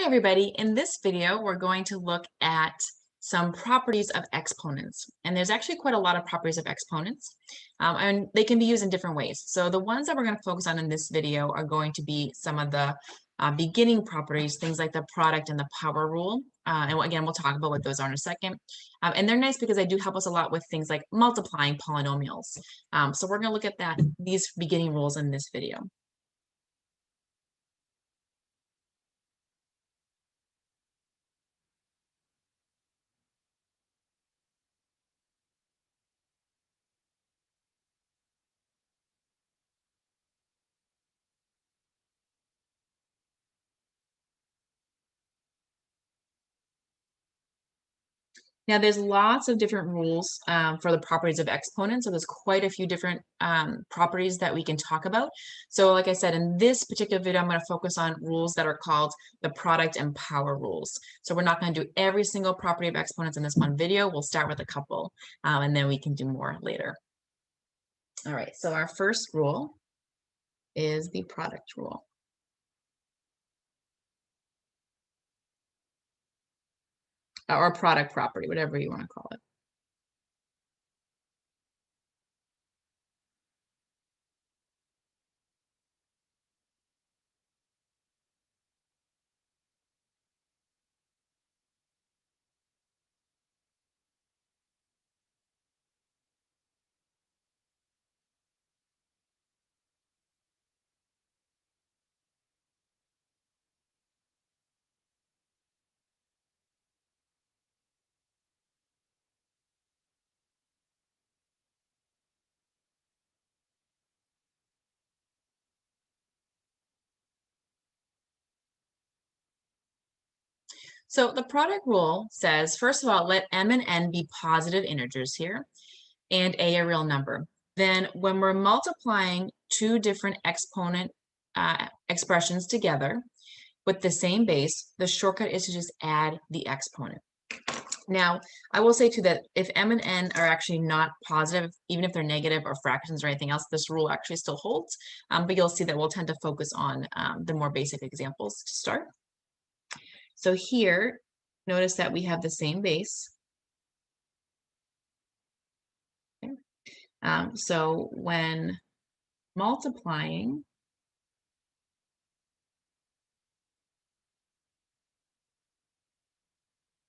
Hi everybody, in this video we're going to look at some properties of exponents, and there's actually quite a lot of properties of exponents, and they can be used in different ways. So the ones that we're going to focus on in this video are going to be some of the beginning properties, things like the product and the power rule, and again we'll talk about what those are in a second. And they're nice because they do help us a lot with things like multiplying polynomials. So we're going to look at these beginning rules in this video. Now, there's lots of different rules for the properties of exponents, so there's quite a few different properties that we can talk about. So like I said, in this particular video, I'm going to focus on rules that are called the product and power rules. So we're not going to do every single property of exponents in this one video. We'll start with a couple, and then we can do more later. All right, so our first rule is the product rule. Or product property, whatever you want to call it. So the product rule says, first of all, let m and n be positive integers here, and a real number. Then when we're multiplying two different exponent expressions together with the same base, the shortcut is to just add the exponent. Now, I will say too that if m and n are actually not positive, even if they're negative or fractions or anything else, this rule actually still holds. But you'll see that we'll tend to focus on the more basic examples to start. So here, notice that we have the same base. Okay. So when multiplying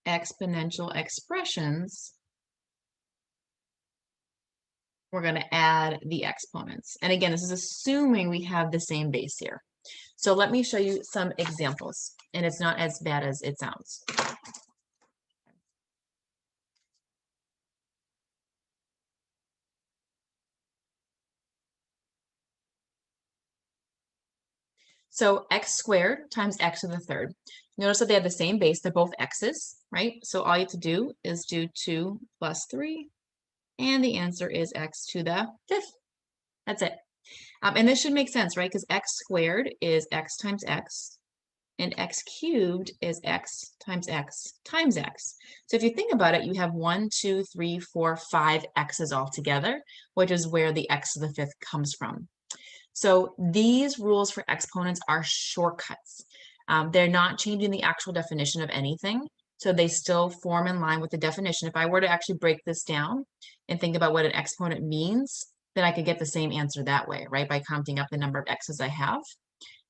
exponential expressions, we're going to add the exponents. And again, this is assuming we have the same base here. So let me show you some examples, and it's not as bad as it sounds. So x squared times x to the third. Notice that they have the same base. They're both x's, right? So all you have to do is do 2 plus 3, and the answer is x to the fifth. That's it. And this should make sense, right? Because x squared is x times x, and x cubed is x times x times x. So if you think about it, you have 1, 2, 3, 4, 5 x's all together, which is where the x to the fifth comes from. So these rules for exponents are shortcuts. They're not changing the actual definition of anything, so they still form in line with the definition. If I were to actually break this down and think about what an exponent means, then I could get the same answer that way, right? By counting up the number of x's I have.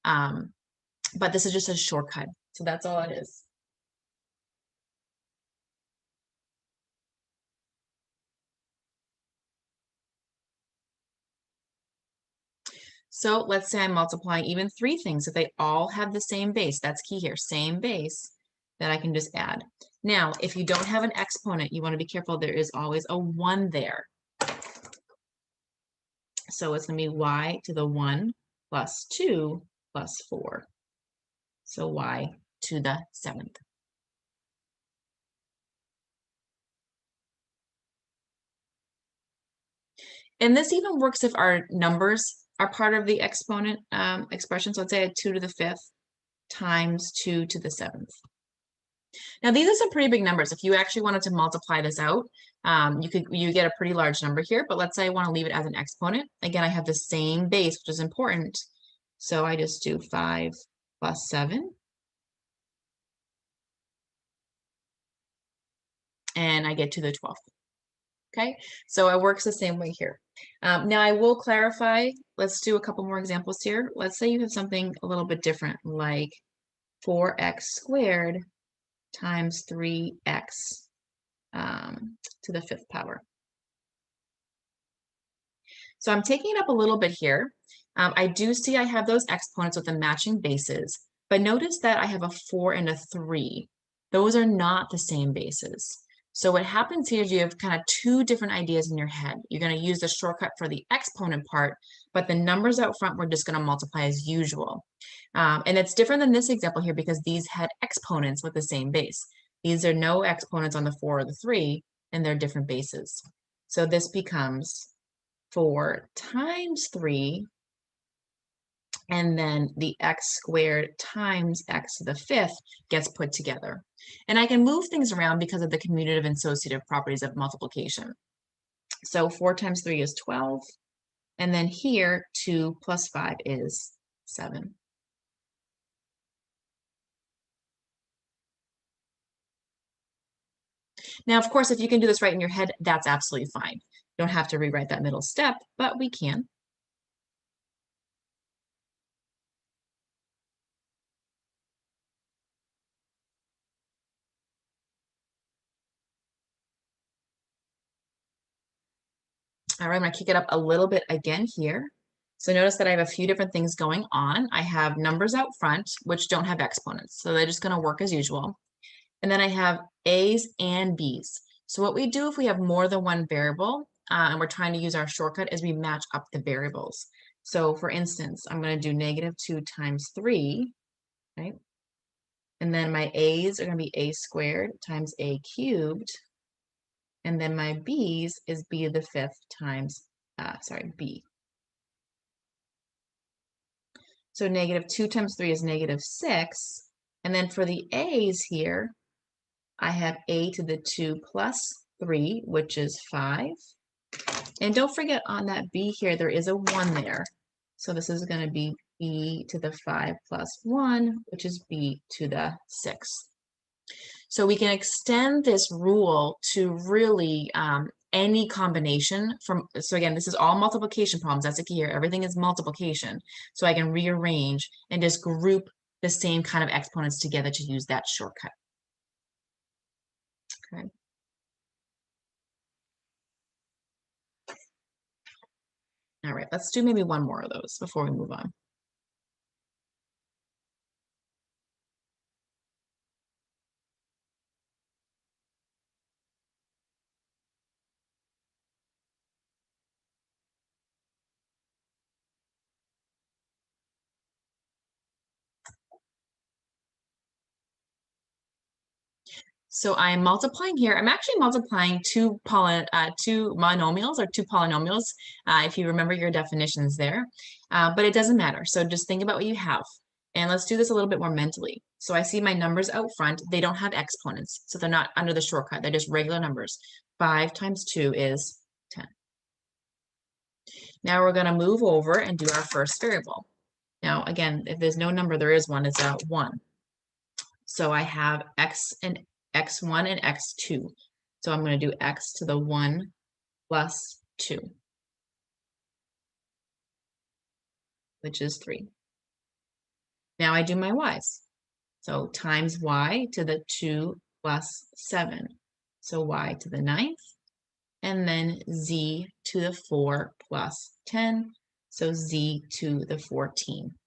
But this is just a shortcut, so that's all it is. So let's say I'm multiplying even 3 things. If they all have the same base, that's key here, same base, that I can just add. Now, if you don't have an exponent, you want to be careful. There is always a 1 there. So it's going to be y to the 1 plus 2 plus 4. So y to the 7th. And this even works if our numbers are part of the exponent expression. So let's say 2 to the 5th times 2 to the 7th. Now these are some pretty big numbers. If you actually wanted to multiply this out, you get a pretty large number here, but let's say I want to leave it as an exponent. Again, I have the same base, which is important. So I just do 5 plus 7 and I get to the 12th. Okay, so it works the same way here. Now I will clarify, let's do a couple more examples here. Let's say you have something a little bit different, like 4x squared times 3x to the 5th power. So I'm taking it up a little bit here. I do see I have those exponents with the matching bases, but notice that I have a 4 and a 3. Those are not the same bases. So what happens here is you have kind of two different ideas in your head. You're going to use the shortcut for the exponent part, but the numbers out front we're just going to multiply as usual. And it's different than this example here because these had exponents with the same base. These are no exponents on the 4 or the 3, and they're different bases. So this becomes 4 times 3, and then the x squared times x to the 5th gets put together. And I can move things around because of the commutative and associative properties of multiplication. So 4 times 3 is 12, and then here 2 plus 5 is 7. Now, of course, if you can do this right in your head, that's absolutely fine. You don't have to rewrite that middle step, but we can. All right, I'm going to kick it up a little bit again here. So notice that I have a few different things going on. I have numbers out front, which don't have exponents. So they're just going to work as usual. And then I have A's and B's. So what we do if we have more than one variable and we're trying to use our shortcut is we match up the variables. So for instance, I'm going to do -2 times 3, right? And then my A's are going to be A squared times A cubed. And then my B's is B to the 5th times, B. So -2 times 3 is -6. And then for the A's here, I have A to the 2 plus 3, which is 5. And don't forget on that B here, there is a 1 there. So this is going to be B to the 5 plus 1, which is B to the 6. So we can extend this rule to really any combination from, so again, this is all multiplication problems. That's the key here. Everything is multiplication. So I can rearrange and just group the same kind of exponents together to use that shortcut. Okay. All right, let's do maybe one more of those before we move on. So I'm multiplying here. I'm actually multiplying two monomials or two polynomials, if you remember your definitions there, but it doesn't matter. So just think about what you have. And let's do this a little bit more mentally. So I see my numbers out front. They don't have exponents, so they're not under the shortcut. They're just regular numbers. 5 times 2 is 10. Now we're going to move over and do our first variable. Now, again, if there's no number, there is one. It's 1. So I have x1 and x2. So I'm going to do x to the 1 plus 2, which is 3. Now I do my y's. So times y to the 2 plus 7. So y to the 9th. And then z to the 4 plus 10. So z to the 14.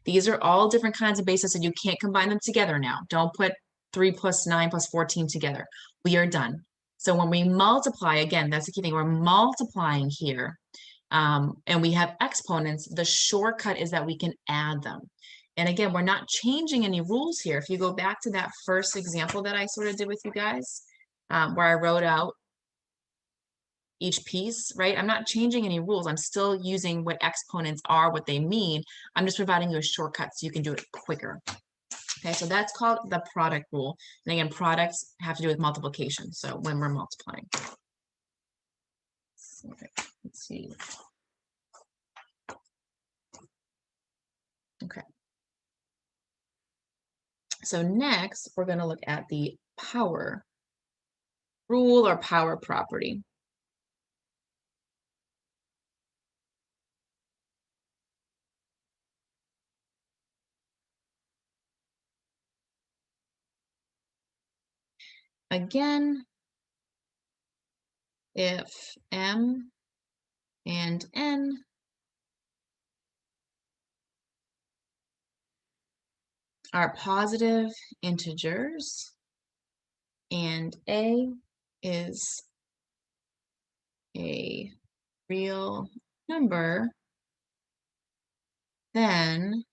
These are all different kinds of bases, and you can't combine them together now. Don't put 3 plus 9 plus 14 together. We are done. So when we multiply, again, that's the key thing. We're multiplying here, and we have exponents. The shortcut is that we can add them. And again, we're not changing any rules here. If you go back to that first example that I sort of did with you guys, where I wrote out each piece, right? I'm not changing any rules. I'm still using what exponents are, what they mean. I'm just providing you a shortcut so you can do it quicker. Okay, so that's called the product rule. And again, products have to do with multiplication. So when we're multiplying. Okay, let's see. Okay. So next, we're going to look at the power rule or power property? Again, if m and n are positive integers and a is a real number, then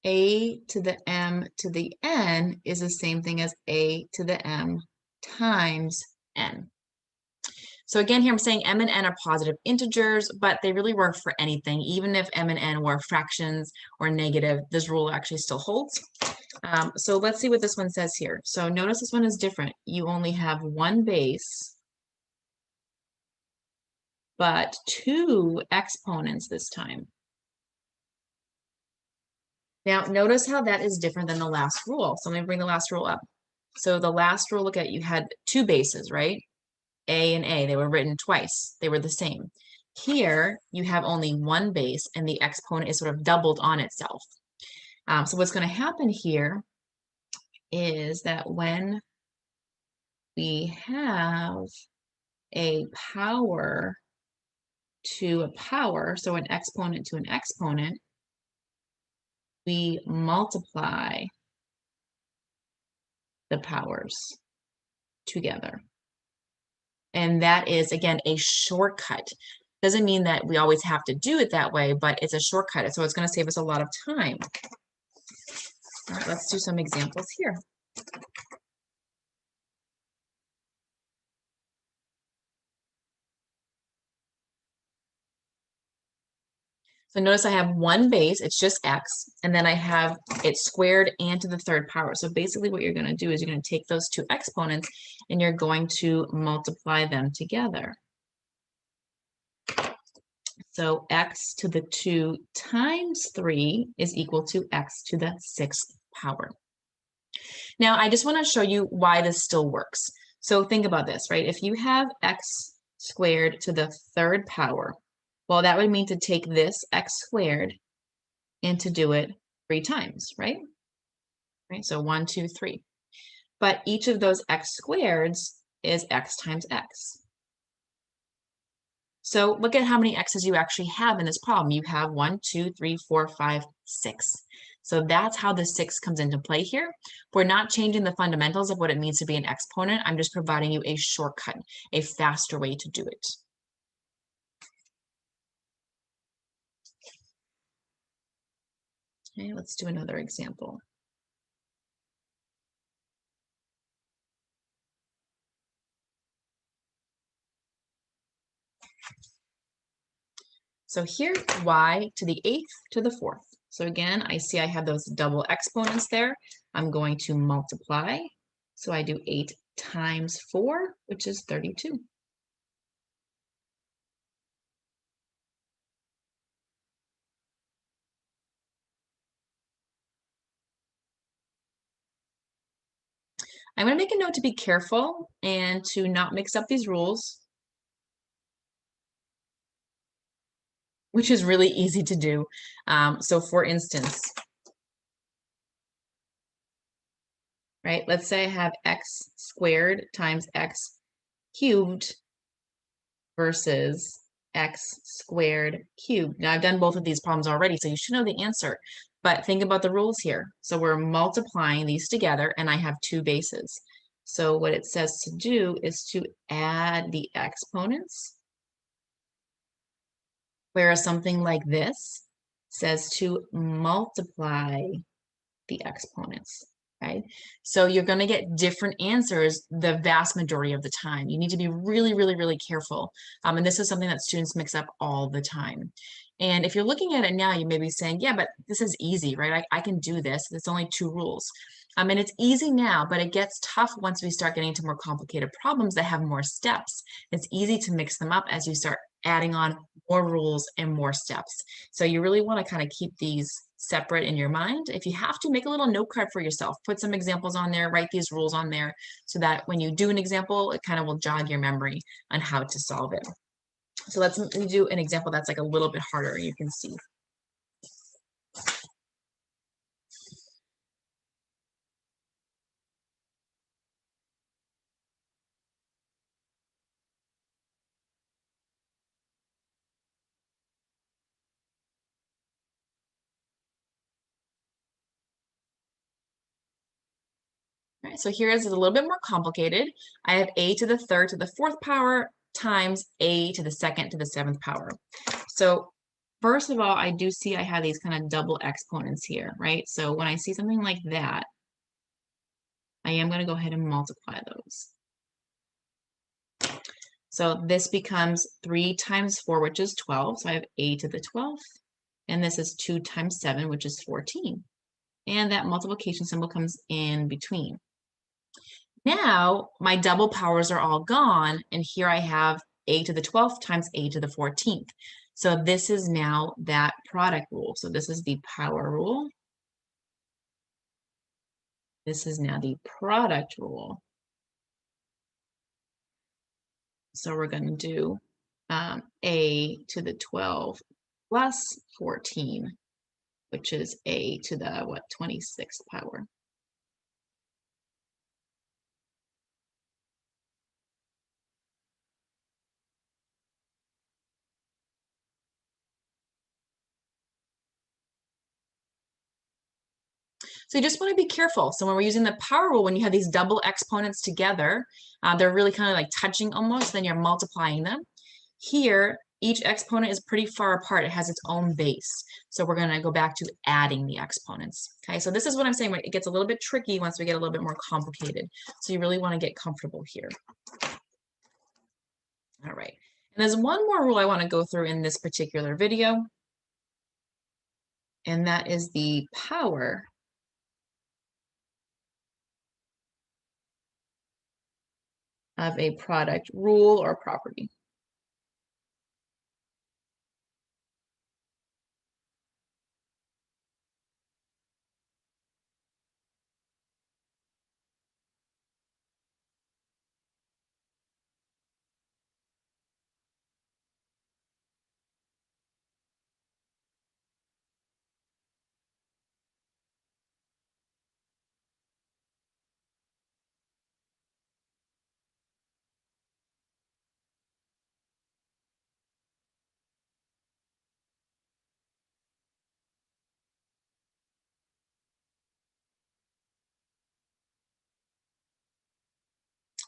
a to the m to the n is the same thing as a to the m times n. So again, here I'm saying m and n are positive integers, but they really work for anything. Even if m and n were fractions or negative, this rule actually still holds. So let's see what this one says here. So notice this one is different. You only have one base, but two exponents this time. Now, notice how that is different than the last rule. So let me bring the last rule up. So the last rule, look at, you had two bases, right? A and A, they were written twice. They were the same. Here, you have only one base, and the exponent is sort of doubled on itself. So what's going to happen here is that when we have a power to a power, so an exponent to an exponent, we multiply the powers together. And that is, again, a shortcut. Doesn't mean that we always have to do it that way, but it's a shortcut. So it's going to save us a lot of time. All right, let's do some examples here. So notice I have one base, it's just x, and then I have it squared and to the third power. So basically what you're going to do is you're going to take those two exponents and you're going to multiply them together. So x to the 2 times 3 is equal to x to the 6th power. Now, I just want to show you why this still works. So think about this, right? If you have x squared to the third power, well, that would mean to take this x squared and to do it 3 times, right? Right, so 1, 2, 3. But each of those x squareds is x times x. So look at how many x's you actually have in this problem. You have 1, 2, 3, 4, 5, 6. So that's how the 6 comes into play here. We're not changing the fundamentals of what it means to be an exponent. I'm just providing you a shortcut, a faster way to do it. Okay, let's do another example. So here, y to the 8th to the 4th. So again, I see I have those double exponents there. I'm going to multiply. So I do 8 times 4, which is 32. I'm going to make a note to be careful and to not mix up these rules, which is really easy to do. So for instance, right, let's say I have x squared times x cubed versus x squared cubed. Now I've done both of these problems already, so you should know the answer. But think about the rules here. So we're multiplying these together, and I have two bases. So what it says to do is to add the exponents, whereas something like this says to multiply the exponents. Okay, so you're going to get different answers the vast majority of the time. You need to be really, really, really careful. And this is something that students mix up all the time. And if you're looking at it now, you may be saying, yeah, but this is easy, right? I can do this. It's only 2 rules. And it's easy now, but it gets tough once we start getting into more complicated problems that have more steps. It's easy to mix them up as you start adding on more rules and more steps. So you really want to kind of keep these separate in your mind. If you have to, make a little note card for yourself. Put some examples on there, write these rules on there so that when you do an example, it kind of will jog your memory on how to solve it. So let's do an example that's like a little bit harder, you can see. All right, so here is a little bit more complicated. I have a to the third to the fourth power times a to the second to the seventh power. So first of all, I do see I have these kind of double exponents here, right? So when I see something like that, I am going to go ahead and multiply those. So this becomes 3 times 4, which is 12. So I have a to the 12th. And this is 2 times 7, which is 14. And that multiplication symbol comes in between. Now my double powers are all gone, and here I have a to the 12th times a to the 14th. So this is now that product rule. So this is the power rule. This is now the product rule. So we're going to do a to the 12 plus 14, which is a to the, 26th power. So you just want to be careful. So when we're using the power rule, when you have these double exponents together, they're really kind of like touching almost, then you're multiplying them. Here, each exponent is pretty far apart. It has its own base. So we're going to go back to adding the exponents. Okay, so this is what I'm saying. It gets a little bit tricky once we get a little bit more complicated. So you really want to get comfortable here. All right. And there's one more rule I want to go through in this particular video. And that is the power of a product rule or property.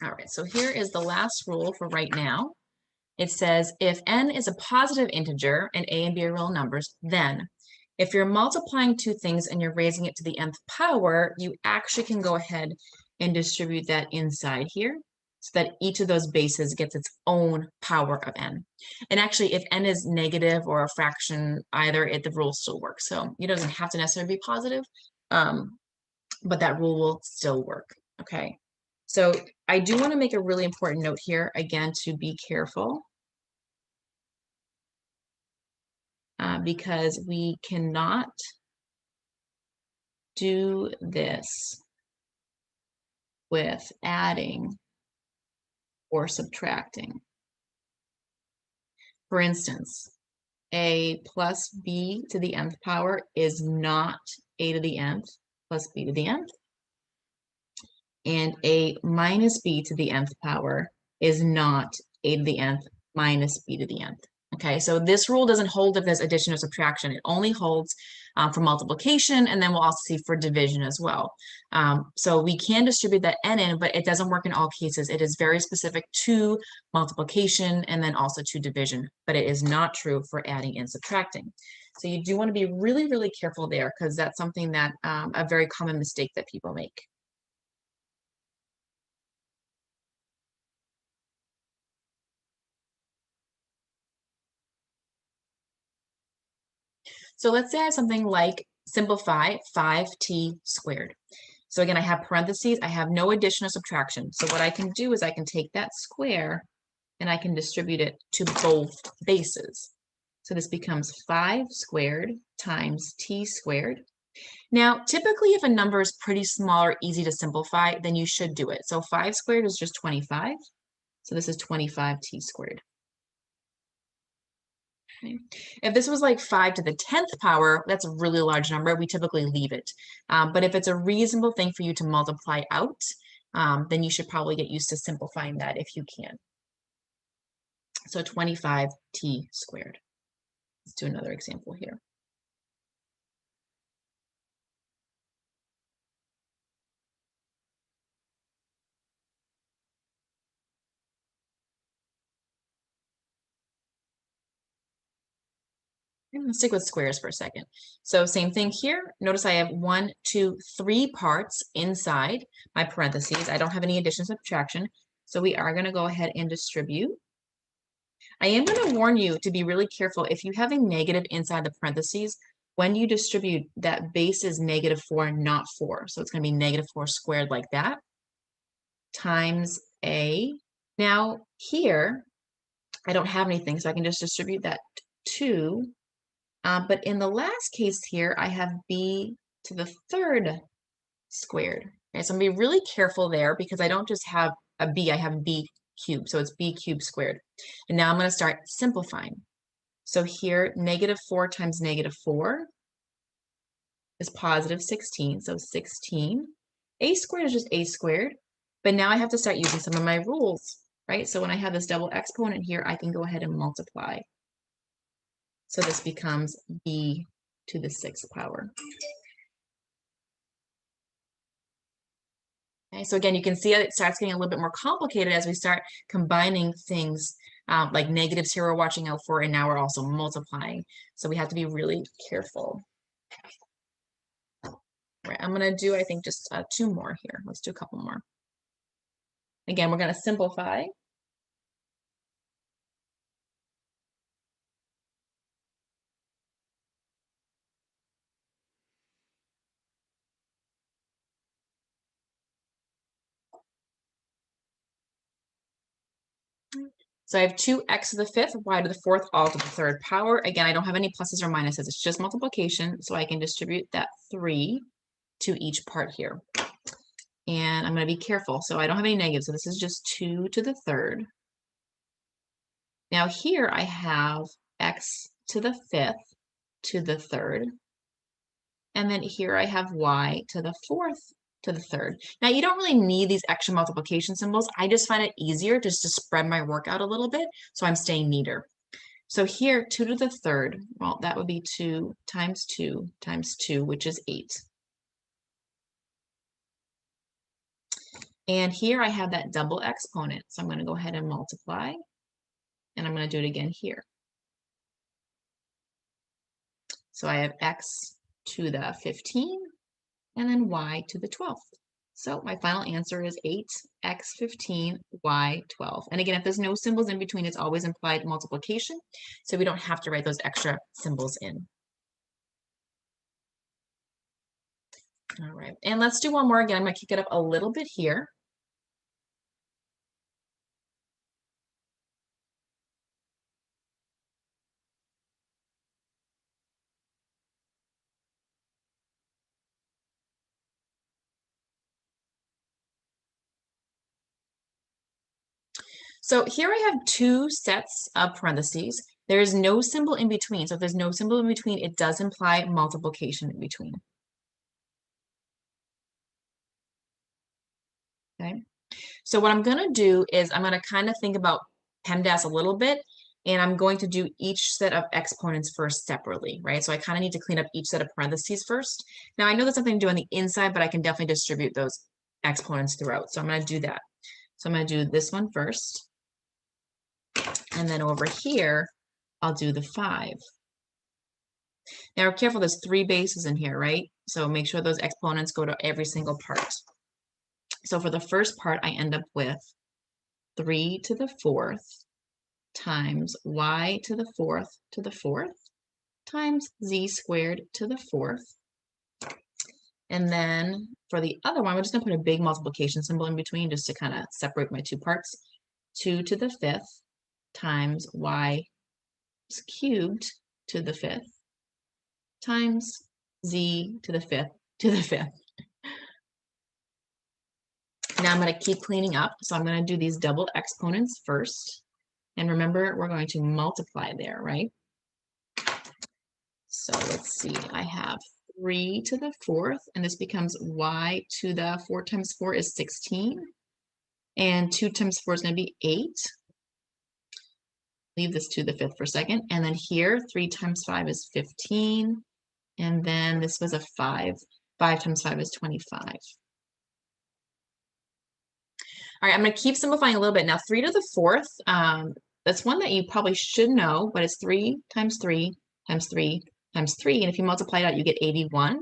All right, so here is the last rule for right now. It says if n is a positive integer and a and b are real numbers, then if you're multiplying two things and you're raising it to the nth power, you actually can go ahead and distribute that inside here so that each of those bases gets its own power of n. And actually, if n is negative or a fraction, either, the rule still works. So it doesn't have to necessarily be positive, but that rule will still work, okay? So I do want to make a really important note here, again, to be careful. Because we cannot do this with adding or subtracting. For instance, a plus b to the nth power is not a to the nth plus b to the nth. And a minus b to the nth power is not a to the nth minus b to the nth. Okay, so this rule doesn't hold if there's addition or subtraction. It only holds for multiplication, and then we'll also see for division as well. So we can distribute that n in, but it doesn't work in all cases. It is very specific to multiplication and then also to division, but it is not true for adding and subtracting. So you do want to be really, really careful there because that's something that a very common mistake that people make. So let's say I have something like simplify 5t squared. So again, I have parentheses, I have no addition or subtraction. So what I can do is I can take that square and I can distribute it to both bases. So this becomes 5 squared times t squared. Now, typically if a number is pretty small or easy to simplify, then you should do it. So 5 squared is just 25. So this is 25t squared. Okay. If this was like 5 to the 10th power, that's a really large number. We typically leave it. But if it's a reasonable thing for you to multiply out, then you should probably get used to simplifying that if you can. So 25t squared. Let's do another example here. Let's stick with squares for a second. So same thing here. Notice I have 1, 2, 3 parts inside my parentheses. I don't have any addition subtraction. So we are going to go ahead and distribute. I am going to warn you to be really careful. If you have a negative inside the parentheses, when you distribute, that base is -4, not 4. So it's going to be -4 squared like that times a. Now here, I don't have anything, so I can just distribute that 2. But in the last case here, I have b to the 3rd squared. Okay, so I'm going to be really careful there because I don't just have a b, I have b cubed. So it's b cubed squared. And now I'm going to start simplifying. So here, -4 times -4 is positive 16. So 16. A squared is just a squared. But now I have to start using some of my rules, right? So when I have this double exponent here, I can go ahead and multiply. So this becomes b to the 6th power. Okay, so again, you can see it starts getting a little bit more complicated as we start combining things like negatives here we're watching out for, and now we're also multiplying. So we have to be really careful. All right, I'm going to do, I think, just 2 more here. Let's do a couple more. Again, we're going to simplify. So I have 2x to the 5th, y to the 4th, all to the 3rd power. Again, I don't have any pluses or minuses. It's just multiplication. So I can distribute that 3 to each part here. And I'm going to be careful. So I don't have any negatives. So this is just 2 to the 3rd. Now here I have x to the 5th to the 3rd. And then here I have y to the 4th to the 3rd. Now you don't really need these extra multiplication symbols. I just find it easier just to spread my work out a little bit so I'm staying neater. So here 2 to the 3rd, well, that would be 2 times 2 times 2, which is 8. And here I have that double exponent. So I'm going to go ahead and multiply. And I'm going to do it again here. So I have x to the 15 and then y to the 12th. So my final answer is 8x15, y12. And again, if there's no symbols in between, it's always implied multiplication. So we don't have to write those extra symbols in. All right, and let's do one more again. I'm going to kick it up a little bit here. So here I have 2 sets of parentheses. There is no symbol in between. So if there's no symbol in between, it does imply multiplication in between. Okay. So what I'm going to do is I'm going to kind of think about PEMDAS a little bit, and I'm going to do each set of exponents first separately, right? So I kind of need to clean up each set of parentheses first. Now I know there's something to do on the inside, but I can definitely distribute those exponents throughout. So I'm going to do that. So I'm going to do this one first. And then over here, I'll do the 5. Now, careful, there's 3 bases in here, right? So make sure those exponents go to every single part. So for the first part, I end up with 3 to the 4th times y to the 4th to the 4th times z squared to the 4th. And then for the other one, we're just going to put a big multiplication symbol in between just to kind of separate my 2 parts. 2 to the 5th times y cubed to the 5th times z to the 5th to the 5th. Now I'm going to keep cleaning up. So I'm going to do these double exponents first. And remember, we're going to multiply there, right? So let's see, I have 3 to the 4th, and this becomes y to the 4 times 4 is 16. And 2 times 4 is going to be 8. Leave this to the 5th for a second. And then here, 3 times 5 is 15. And then this was a 5. 5 times 5 is 25. All right, I'm going to keep simplifying a little bit. Now, 3 to the 4th, that's one that you probably should know, but it's 3 times 3 times 3 times 3. And if you multiply it out, you get 81.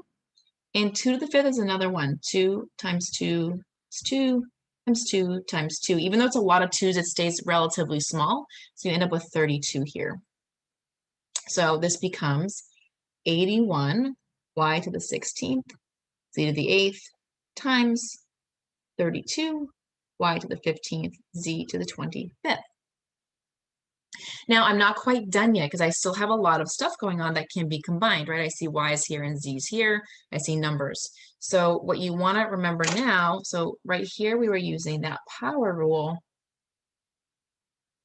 And 2 to the 5th is another one. 2 times 2 is 2 times 2 times 2. Even though it's a lot of 2's, it stays relatively small. So you end up with 32 here. So this becomes 81 y to the 16th, z to the 8th, times 32 y to the 15th, z to the 25th. Now, I'm not quite done yet because I still have a lot of stuff going on that can be combined, right? I see y's here and z's here. I see numbers. So what you want to remember now, so right here we were using that power rule,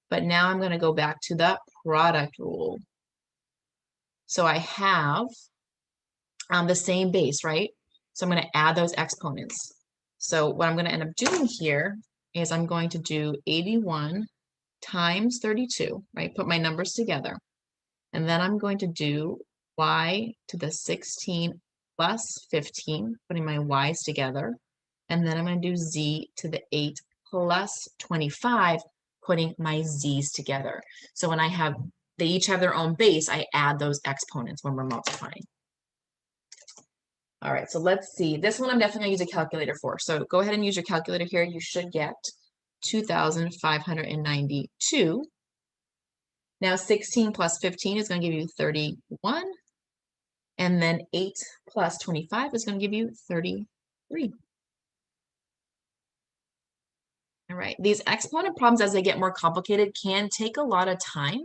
but now I'm going to go back to the product rule. So I have the same base, right? So I'm going to add those exponents. So what I'm going to end up doing here is I'm going to do 81 times 32, right? Put my numbers together. And then I'm going to do y to the 16 plus 15, putting my y's together. And then I'm going to do z to the 8 plus 25, putting my z's together. So when they each have their own base, I add those exponents when we're multiplying. All right, so let's see. This one I'm definitely going to use a calculator for. So go ahead and use your calculator here. You should get 2,592. Now 16 plus 15 is going to give you 31. And then 8 plus 25 is going to give you 33. All right, these exponent problems, as they get more complicated, can take a lot of time.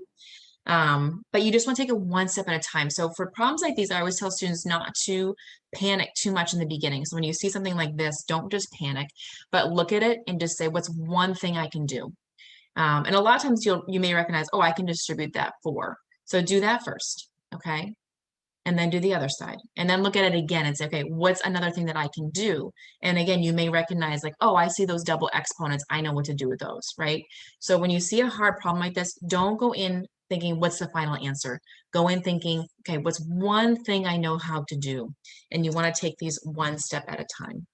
But you just want to take it one step at a time. So for problems like these, I always tell students not to panic too much in the beginning. So when you see something like this, don't just panic, but look at it and just say, what's one thing I can do? And a lot of times you may recognize, oh, I can distribute that 4. So do that first, okay? And then do the other side. And then look at it again and say, okay, what's another thing that I can do? And again, you may recognize like, oh, I see those double exponents. I know what to do with those, right? So when you see a hard problem like this, don't go in thinking, what's the final answer? Go in thinking, okay, what's one thing I know how to do? And you want to take these one step at a time.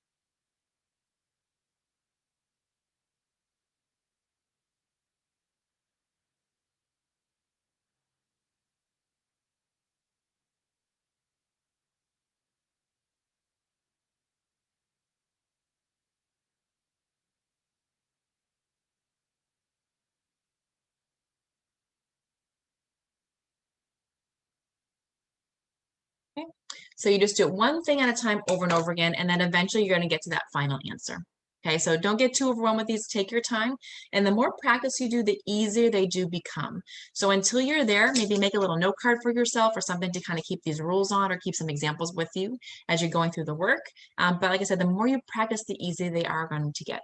Okay? So you just do it one thing at a time over and over again, and then eventually you're going to get to that final answer. Okay, so don't get too overwhelmed with these. Take your time. And the more practice you do, the easier they do become. So until you're there, maybe make a little note card for yourself or something to kind of keep these rules on or keep some examples with you as you're going through the work. But like I said, the more you practice, the easier they are going to get.